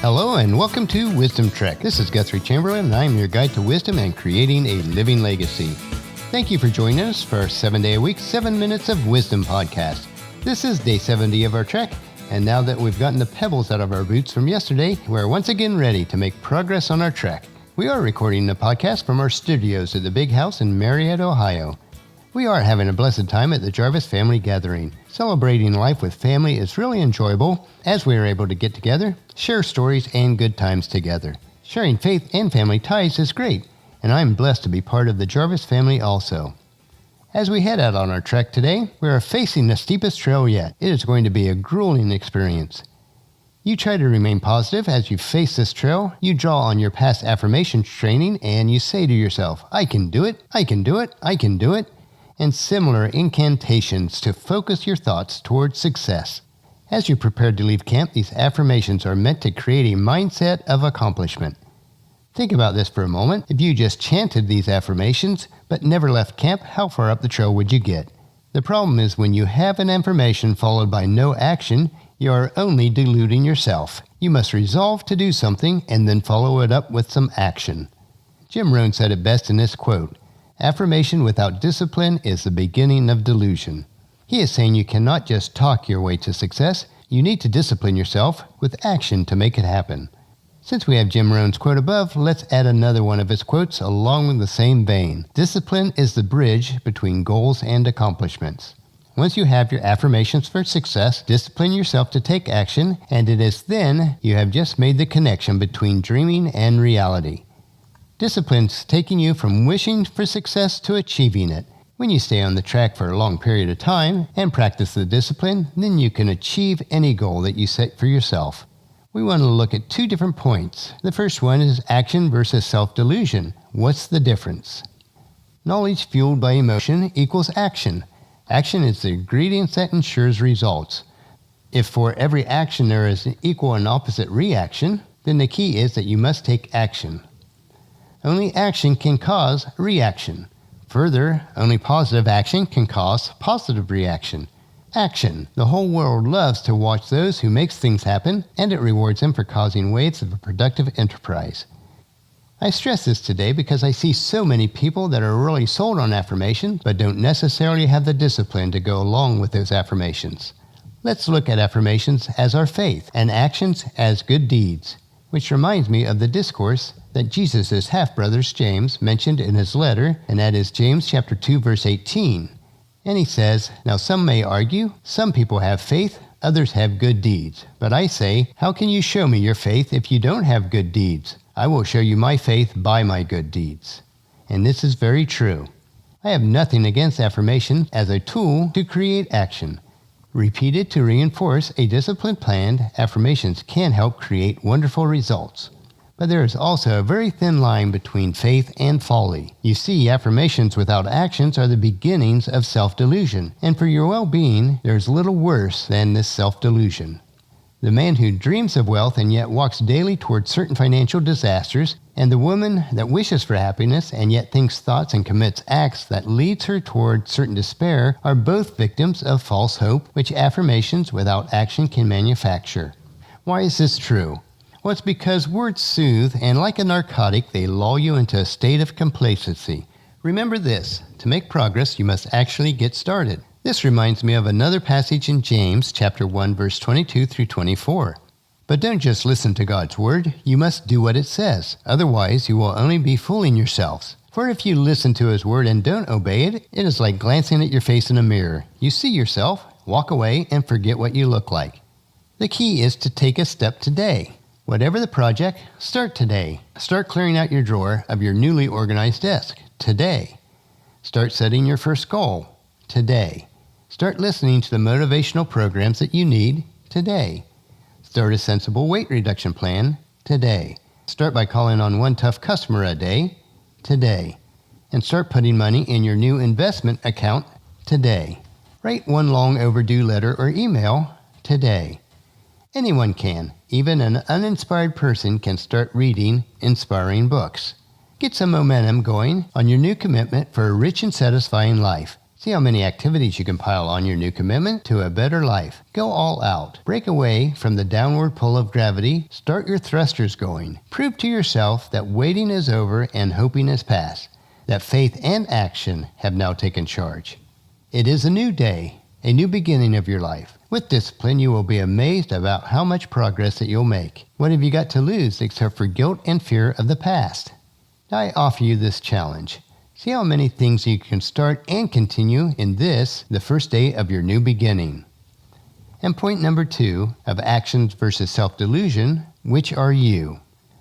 Hello and welcome to Wisdom Trek. This is Guthrie Chamberlain and I am your guide to wisdom and creating a living legacy. Thank you for joining us for our 7-day-a-week, 7 Minutes of Wisdom podcast. This is day 70 of our trek, and now that we've gotten the pebbles out of our boots from yesterday, we're once again ready to make progress on our trek. We are recording the podcast from our studios at the Big House in Marietta, Ohio. We are having a blessed time at the Jarvis family gathering. Celebrating life with family is really enjoyable as we are able to get together, share stories, and good times together. Sharing faith and family ties is great, and I'm blessed to be part of the Jarvis family also. As we head out on our trek today, we are facing the steepest trail yet. It is going to be a grueling experience. You try to remain positive as you face this trail. You draw on your past affirmation training and you say to yourself, I can do it, I can do it, I can do it, and similar incantations to focus your thoughts towards success. As you prepare to leave camp, these affirmations are meant to create a mindset of accomplishment. Think about this for a moment. If you just chanted these affirmations but never left camp, how far up the trail would you get? The problem is when you have an affirmation followed by no action, you are only deluding yourself. You must resolve to do something and then follow it up with some action. Jim Rohn said it best in this quote, "Affirmation without discipline is the beginning of delusion." He is saying you cannot just talk your way to success. You need to discipline yourself with action to make it happen. Since we have Jim Rohn's quote above, let's add another one of his quotes along with the same vein. Discipline is the bridge between goals and accomplishments. Once you have your affirmations for success, discipline yourself to take action, and it is then you have just made the connection between dreaming and reality. Discipline's taking you from wishing for success to achieving it. When you stay on the track for a long period of time and practice the discipline, then you can achieve any goal that you set for yourself. We want to look at 2 different points. The first one is action versus self-delusion. What's the difference? Knowledge fueled by emotion equals action. Action is the ingredient that ensures results. If for every action there is an equal and opposite reaction, then the key is that you must take action. Only action can cause reaction. Further, only positive action can cause positive reaction. Action. The whole world loves to watch those who make things happen, and it rewards them for causing waves of a productive enterprise. I stress this today because I see so many people that are really sold on affirmations, but don't necessarily have the discipline to go along with those affirmations. Let's look at affirmations as our faith, and actions as good deeds. Which reminds me of the discourse that Jesus' half-brothers James mentioned in his letter, and that is James chapter 2, verse 18. And he says, "Now some may argue, some people have faith, others have good deeds. But I say, how can you show me your faith if you don't have good deeds? I will show you my faith by my good deeds." And this is very true. I have nothing against affirmation as a tool to create action. Repeated to reinforce a disciplined plan, affirmations can help create wonderful results. But there is also a very thin line between faith and folly. You see, affirmations without actions are the beginnings of self-delusion, and for your well-being, there's little worse than this self-delusion. The man who dreams of wealth and yet walks daily towards certain financial disasters, and the woman that wishes for happiness and yet thinks thoughts and commits acts that leads her toward certain despair are both victims of false hope, which affirmations without action can manufacture. Why is this true? Well, it's because words soothe, and like a narcotic, they lull you into a state of complacency. Remember this, to make progress, you must actually get started. This reminds me of another passage in James chapter 1, verse 22 through 24. But don't just listen to God's word, you must do what it says. Otherwise, you will only be fooling yourselves. For if you listen to his word and don't obey it, it is like glancing at your face in a mirror. You see yourself, walk away, and forget what you look like. The key is to take a step today. Whatever the project, start today. Start clearing out your drawer of your newly organized desk today. Start setting your first goal today. Start listening to the motivational programs that you need today. Start a sensible weight reduction plan today. Start by calling on one tough customer a day today. And start putting money in your new investment account today. Write one long overdue letter or email today. Anyone can. Even an uninspired person can start reading inspiring books. Get some momentum going on your new commitment for a rich and satisfying life. See how many activities you can pile on your new commitment to a better life. Go all out. Break away from the downward pull of gravity. Start your thrusters going. Prove to yourself that waiting is over and hoping is past. That faith and action have now taken charge. It is a new day, a new beginning of your life. With discipline, you will be amazed about how much progress that you'll make. What have you got to lose except for guilt and fear of the past? I offer you this challenge. See how many things you can start and continue in this, the first day of your new beginning. And point number 2 of actions versus self-delusion, which are you?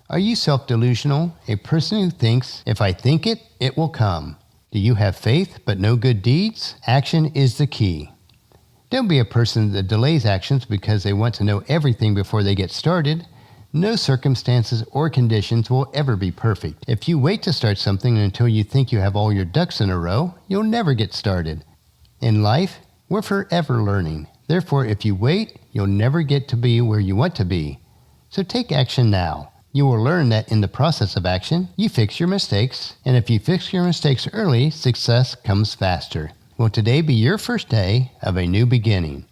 Are you self-delusional, a person who thinks, if I think it, it will come? Do you have faith but no good deeds? Action is the key. Don't be a person that delays actions because they want to know everything before they get started. No circumstances or conditions will ever be perfect. If you wait to start something until you think you have all your ducks in a row, you'll never get started. In life, we're forever learning. Therefore, if you wait, you'll never get to be where you want to be. So take action now. You will learn that in the process of action, you fix your mistakes, and if you fix your mistakes early, success comes faster. Will today be your first day of a new beginning?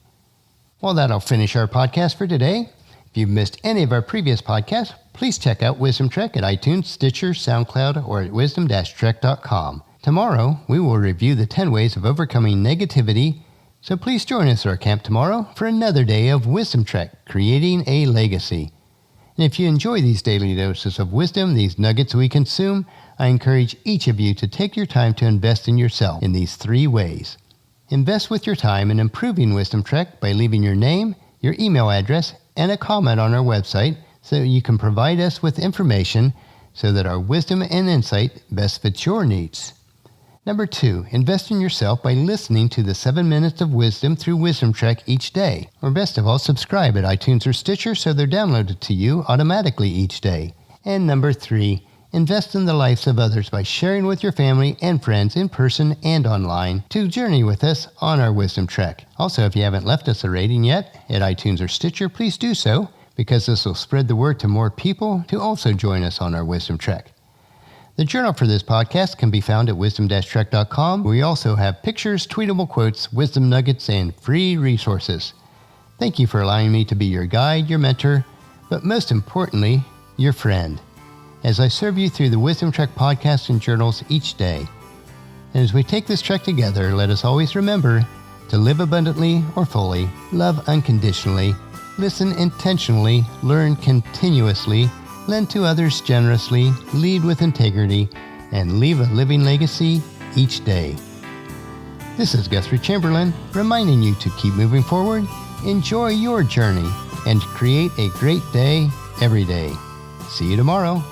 Well, that'll finish our podcast for today. If you've missed any of our previous podcasts, please check out Wisdom Trek at iTunes, Stitcher, SoundCloud, or at wisdom-trek.com. Tomorrow, we will review the 10 ways of overcoming negativity, so please join us at our camp tomorrow for another day of Wisdom Trek, creating a legacy. And if you enjoy these daily doses of wisdom, these nuggets we consume, I encourage each of you to take your time to invest in yourself in these 3 ways. Invest with your time in improving Wisdom Trek by leaving your name, your email address, and a comment on our website so you can provide us with information so that our wisdom and insight best fits your needs. Number 2, invest in yourself by listening to the 7 minutes of wisdom through Wisdom Trek each day. Or best of all, subscribe at iTunes or Stitcher so they're downloaded to you automatically each day. And number 3, invest in the lives of others by sharing with your family and friends in person and online to journey with us on our Wisdom Trek. Also, if you haven't left us a rating yet at iTunes or Stitcher, please do so, because this will spread the word to more people to also join us on our Wisdom Trek. The journal for this podcast can be found at wisdom-trek.com. We also have pictures, tweetable quotes, wisdom nuggets, and free resources. Thank you for allowing me to be your guide, your mentor, but most importantly, your friend, as I serve you through the Wisdom Trek podcasts and journals each day. And as we take this trek together, let us always remember to live abundantly or fully, love unconditionally, listen intentionally, learn continuously, lend to others generously, lead with integrity, and leave a living legacy each day. This is Guthrie Chamberlain, reminding you to keep moving forward, enjoy your journey, and create a great day every day. See you tomorrow.